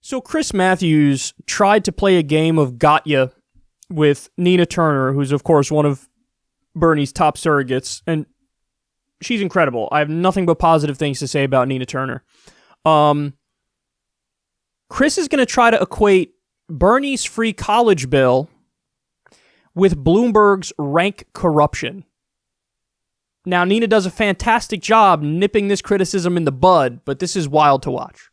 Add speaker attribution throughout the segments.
Speaker 1: So Chris Matthews tried to play a game of gotcha with Nina Turner, who's, of course, one of Bernie's top surrogates, and she's incredible. I have nothing but positive things to say about Nina Turner. Chris is going to try to equate Bernie's free college bill with Bloomberg's rank corruption. Now, Nina does a fantastic job nipping this criticism in the bud, but this is wild to watch.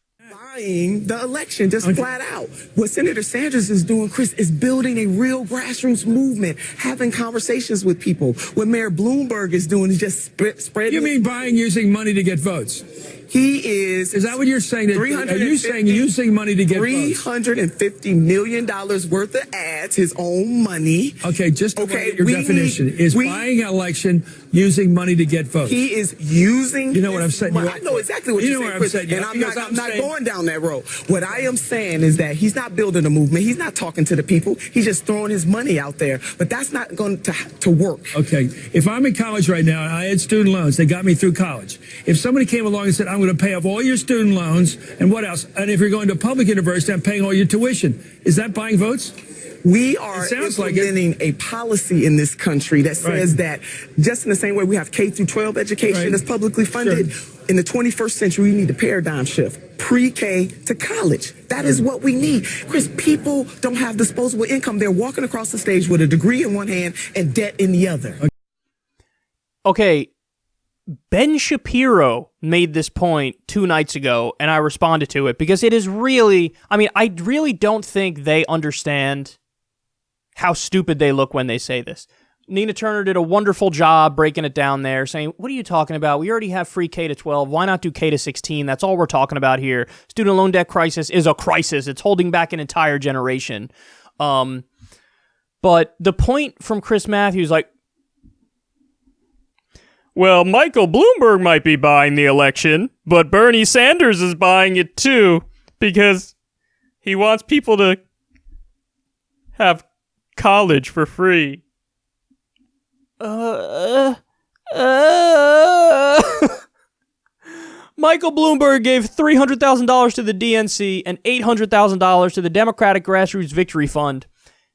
Speaker 2: The election, just flat out. What Senator Sanders is doing, Chris, is building a real grassroots movement, having conversations with people. What Mayor Bloomberg is doing is just spreading.
Speaker 3: You mean buying using money to get votes?
Speaker 2: He is.
Speaker 3: Is that what you're saying? Are you saying using money to get votes?
Speaker 2: $350 million worth of ads, his own money.
Speaker 3: Okay, just your definition. Is buying an election using money to get votes?
Speaker 2: He is using.
Speaker 3: You know what I'm saying?
Speaker 2: I know exactly what you're saying, Chris, and I'm not going down that road. What I am saying is that he's not building a movement. He's not talking to the people. He's just throwing his money out there. But that's not going to work.
Speaker 3: Okay, if I'm in college right now and I had student loans, they got me through college. If somebody came along and said, I'm going to pay off all your student loans and what else? And if you're going to a public university, I'm paying all your tuition. Is that buying votes?
Speaker 2: We are implementing a policy in this country that says that just in the same way we have K through 12 education that's publicly funded, in the 21st century, we need a paradigm shift. Pre-K to college. That is what we need. Chris, people don't have disposable income. They're walking across the stage with a degree in one hand and debt in the other.
Speaker 1: Okay, Ben Shapiro made this point 2 nights ago, and I responded to it because it is really, I really don't think they understand how stupid they look when they say this. Nina Turner did a wonderful job breaking it down there, saying, what are you talking about? We already have free K to 12. Why not do K to 16? That's all we're talking about here. Student loan debt crisis is a crisis. It's holding back an entire generation. But the point from Chris Matthews, like, well, Michael Bloomberg might be buying the election, but Bernie Sanders is buying it too because he wants people to have college for free. Michael Bloomberg gave $300,000 to the DNC and $800,000 to the Democratic Grassroots Victory Fund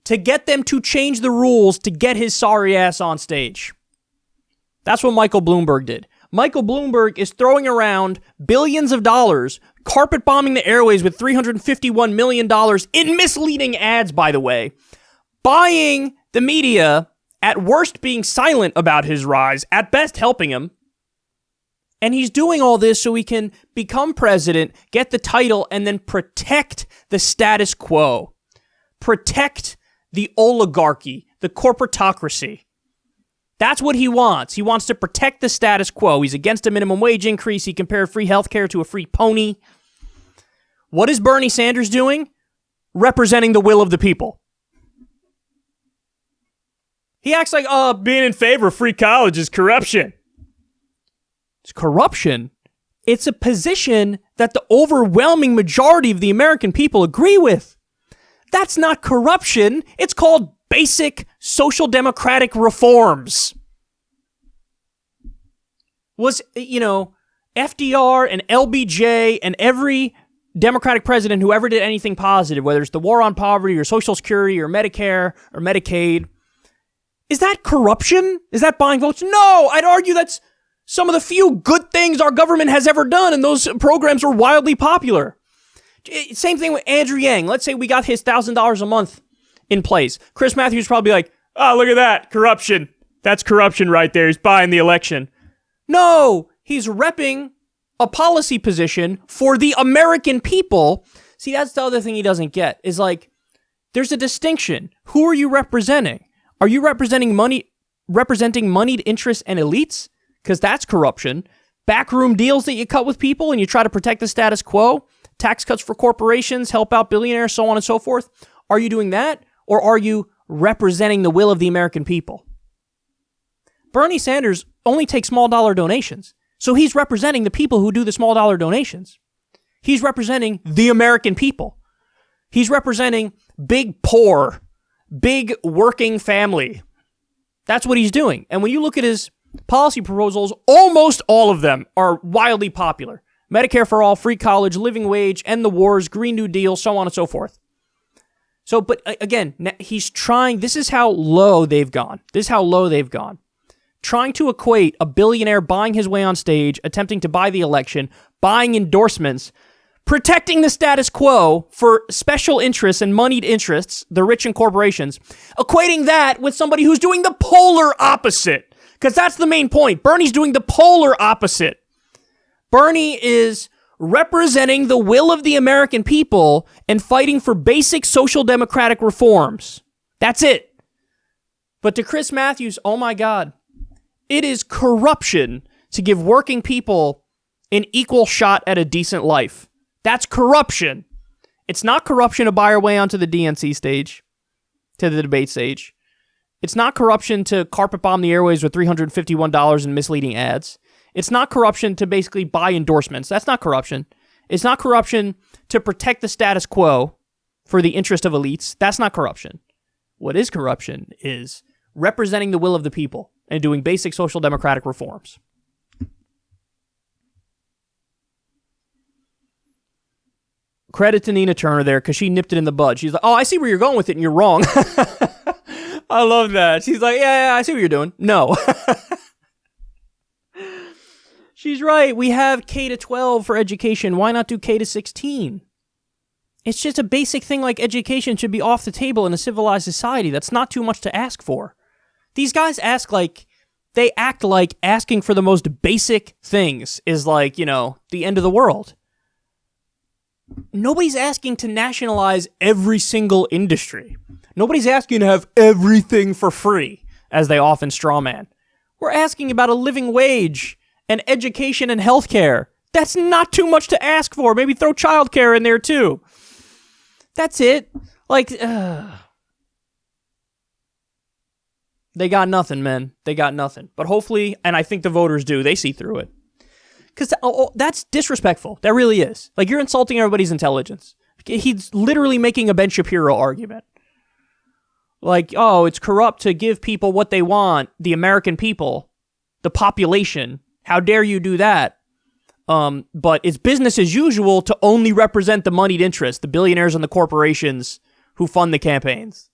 Speaker 1: to get them to change the rules to get his sorry ass on stage. That's what Michael Bloomberg did. Michael Bloomberg is throwing around billions of dollars, carpet bombing the airways with $351 million in misleading ads, by the way, buying the media, at worst being silent about his rise, at best helping him. And he's doing all this so he can become president, get the title, and then protect the status quo. Protect the oligarchy, the corporatocracy. That's what he wants. He wants to protect the status quo. He's against a minimum wage increase. He compared free healthcare to a free pony. What is Bernie Sanders doing? Representing the will of the people. He acts like, being in favor of free college is corruption. It's corruption. It's a position that the overwhelming majority of the American people agree with. That's not corruption. It's called basic social democratic reforms. Was, FDR and LBJ and every Democratic president who ever did anything positive, whether it's the war on poverty or Social Security or Medicare or Medicaid, is that corruption? Is that buying votes? No, I'd argue that's some of the few good things our government has ever done, and those programs were wildly popular. Same thing with Andrew Yang. Let's say we got his $1,000 a month in place. Chris Matthews probably like, oh, look at that, corruption. That's corruption right there. He's buying the election. No, he's repping a policy position for the American people. See, that's the other thing he doesn't get, is like, there's a distinction. Who are you representing? Are you representing moneyed interests and elites? Because that's corruption. Backroom deals that you cut with people and you try to protect the status quo. Tax cuts for corporations, help out billionaires, so on and so forth. Are you doing that? Or are you representing the will of the American people? Bernie Sanders only takes small dollar donations. So he's representing the people who do the small dollar donations. He's representing the American people. He's representing big poor, big working family. That's what he's doing. And when you look at his policy proposals, almost all of them are wildly popular. Medicare for all, free college, living wage, end the wars, Green New Deal, so on and so forth. So, but again, he's trying, this is how low they've gone. Trying to equate a billionaire buying his way on stage, attempting to buy the election, buying endorsements, protecting the status quo for special interests and moneyed interests, the rich and corporations, equating that with somebody who's doing the polar opposite. Because that's the main point. Bernie's doing the polar opposite. Bernie is representing the will of the American people and fighting for basic social democratic reforms. That's it. But to Chris Matthews, oh my God, it is corruption to give working people an equal shot at a decent life. That's corruption. It's not corruption to buy our way onto the DNC stage, to the debate stage. It's not corruption to carpet bomb the airways with $351 in misleading ads. It's not corruption to basically buy endorsements. That's not corruption. It's not corruption to protect the status quo for the interest of elites. That's not corruption. What is corruption is representing the will of the people and doing basic social democratic reforms. Credit to Nina Turner there, because she nipped it in the bud. She's like, oh, I see where you're going with it, and you're wrong. I love that. She's like, yeah, I see what you're doing. No. She's right. We have K-12 for education. Why not do K-16? It's just a basic thing like education should be off the table in a civilized society. That's not too much to ask for. These guys they act like asking for the most basic things is like, the end of the world. Nobody's asking to nationalize every single industry. Nobody's asking to have everything for free, as they often strawman. We're asking about a living wage and education and healthcare. That's not too much to ask for. Maybe throw childcare in there too. That's it. They got nothing, man. They got nothing. But hopefully, and I think the voters do, they see through it. Because that's disrespectful. That really is. You're insulting everybody's intelligence. He's literally making a Ben Shapiro argument. It's corrupt to give people what they want, the American people, the population. How dare you do that? But it's business as usual to only represent the moneyed interests, the billionaires and the corporations who fund the campaigns.